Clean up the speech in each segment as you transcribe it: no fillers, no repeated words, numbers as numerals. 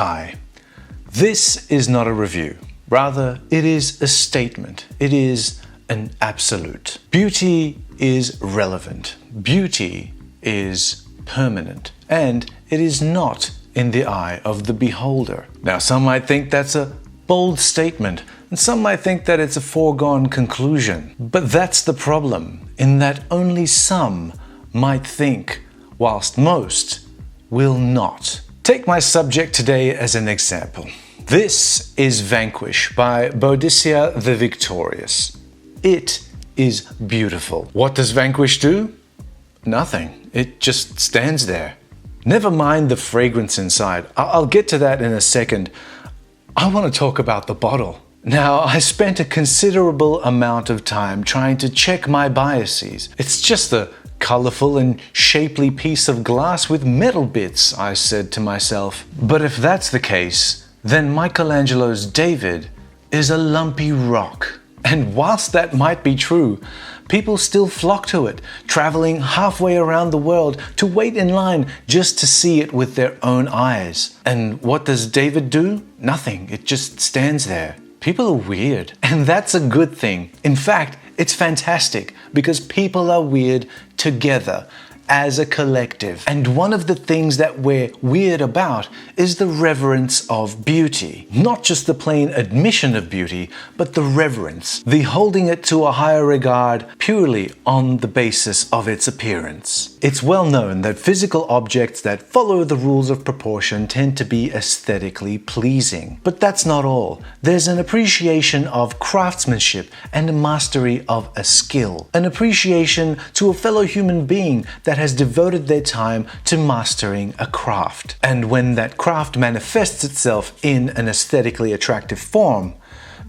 Hi. This is not a review. Rather, it is a statement. It is an absolute. Beauty is relevant. Beauty is permanent. And it is not in the eye of the beholder. Now, some might think that's a bold statement, and some might think that it's a foregone conclusion. But that's the problem, in that only some might think, whilst most will not. Take my subject today as an example. This is Vanquish by Boadicea the Victorious. It is beautiful. What does Vanquish do? Nothing. It just stands there. Never mind the fragrance inside. I'll get to that in a second. I want to talk about the bottle. Now, I spent a considerable amount of time trying to check my biases. It's just a colorful and shapely piece of glass with metal bits, I said to myself. But if that's the case, then Michelangelo's David is a lumpy rock. And whilst that might be true, people still flock to it, traveling halfway around the world to wait in line just to see it with their own eyes. And what does David do? Nothing. It just stands there. People are weird, and that's a good thing. In fact, it's fantastic because people are weird together as a collective. And one of the things that we're weird about is the reverence of beauty. Not just the plain admission of beauty, but the reverence, the holding it to a higher regard purely on the basis of its appearance. It's well known that physical objects that follow the rules of proportion tend to be aesthetically pleasing. But that's not all. There's an appreciation of craftsmanship and a mastery of a skill. An appreciation to a fellow human being that has devoted their time to mastering a craft. And when that craft manifests itself in an aesthetically attractive form,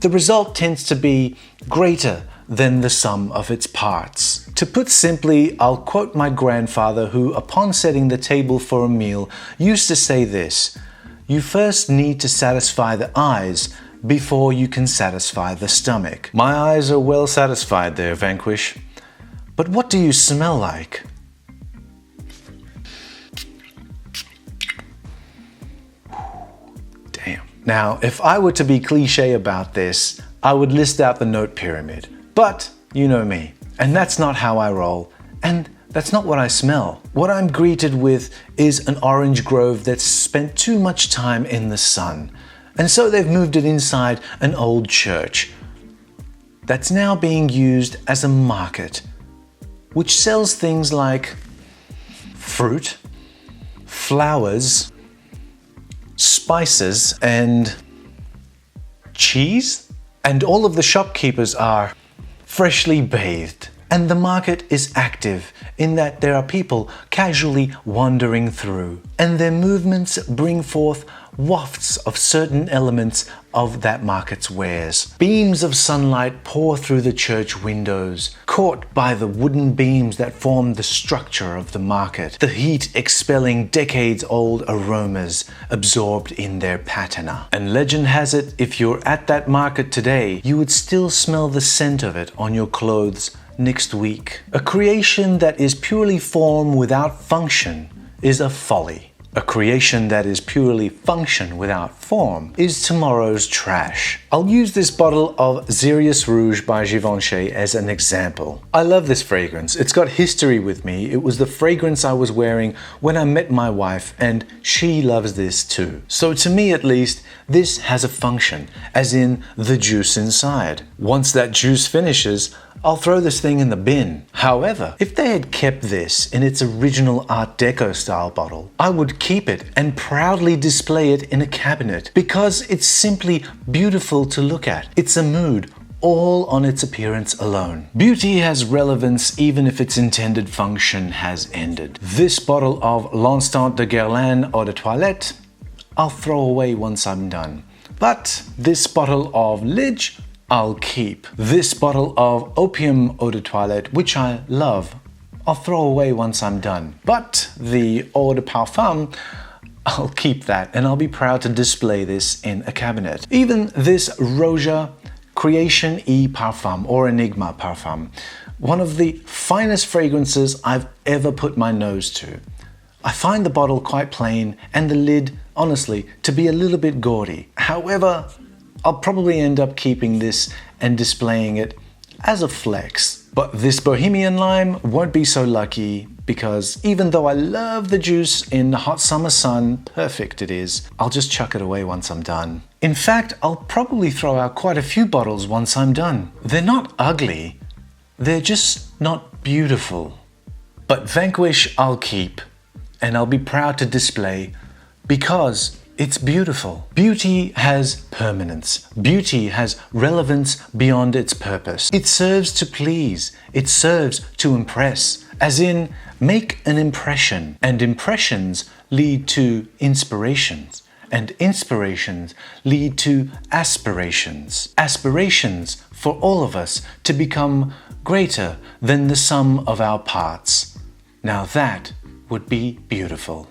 the result tends to be greater than the sum of its parts. To put simply, I'll quote my grandfather who, upon setting the table for a meal, used to say this: "You first need to satisfy the eyes before you can satisfy the stomach." My eyes are well satisfied there, Vanquish. But what do you smell like? Now, if I were to be cliche about this, I would list out the note pyramid. But you know me, and that's not how I roll, and that's not what I smell. What I'm greeted with is an orange grove that's spent too much time in the sun, and so they've moved it inside an old church that's now being used as a market, which sells things like fruit, flowers, spices, and cheese. And all of the shopkeepers are freshly bathed. And the market is active in that there are people casually wandering through. And their movements bring forth wafts of certain elements of that market's wares. Beams of sunlight pour through the church windows, caught by the wooden beams that form the structure of the market, the heat expelling decades-old aromas absorbed in their patina. And legend has it, if you're at that market today, you would still smell the scent of it on your clothes next week. A creation that is purely form without function is a folly. A creation that is purely function without form is tomorrow's trash. I'll use this bottle of Xerius Rouge by Givenchy as an example. I love this fragrance. It's got history with me. It was the fragrance I was wearing when I met my wife, and she loves this too. So to me at least, this has a function, as in the juice inside. Once that juice finishes, I'll throw this thing in the bin. However, if they had kept this in its original Art Deco style bottle, I would keep it and proudly display it in a cabinet because it's simply beautiful to look at. It's a mood, all on its appearance alone. Beauty has relevance even if its intended function has ended. This bottle of L'Instant de Guerlain Eau de Toilette, I'll throw away once I'm done. But this bottle of Lidge, I'll keep. This bottle of Opium Eau de Toilette, which I love, I'll throw away once I'm done. But the Eau de Parfum, I'll keep that, and I'll be proud to display this in a cabinet. Even this Roja Création E Parfum, or Enigma Parfum, one of the finest fragrances I've ever put my nose to. I find the bottle quite plain and the lid, honestly, to be a little bit gaudy. However, I'll probably end up keeping this and displaying it as a flex. But this Bohemian Lime won't be so lucky because even though I love the juice in the hot summer sun, perfect it is, I'll just chuck it away once I'm done. In fact, I'll probably throw out quite a few bottles once I'm done. They're not ugly, they're just not beautiful. But Vanquish I'll keep, and I'll be proud to display because it's beautiful. Beauty has permanence. Beauty has relevance beyond its purpose. It serves to please. It serves to impress. As in, make an impression. And impressions lead to inspirations. And inspirations lead to aspirations. Aspirations for all of us to become greater than the sum of our parts. Now that would be beautiful.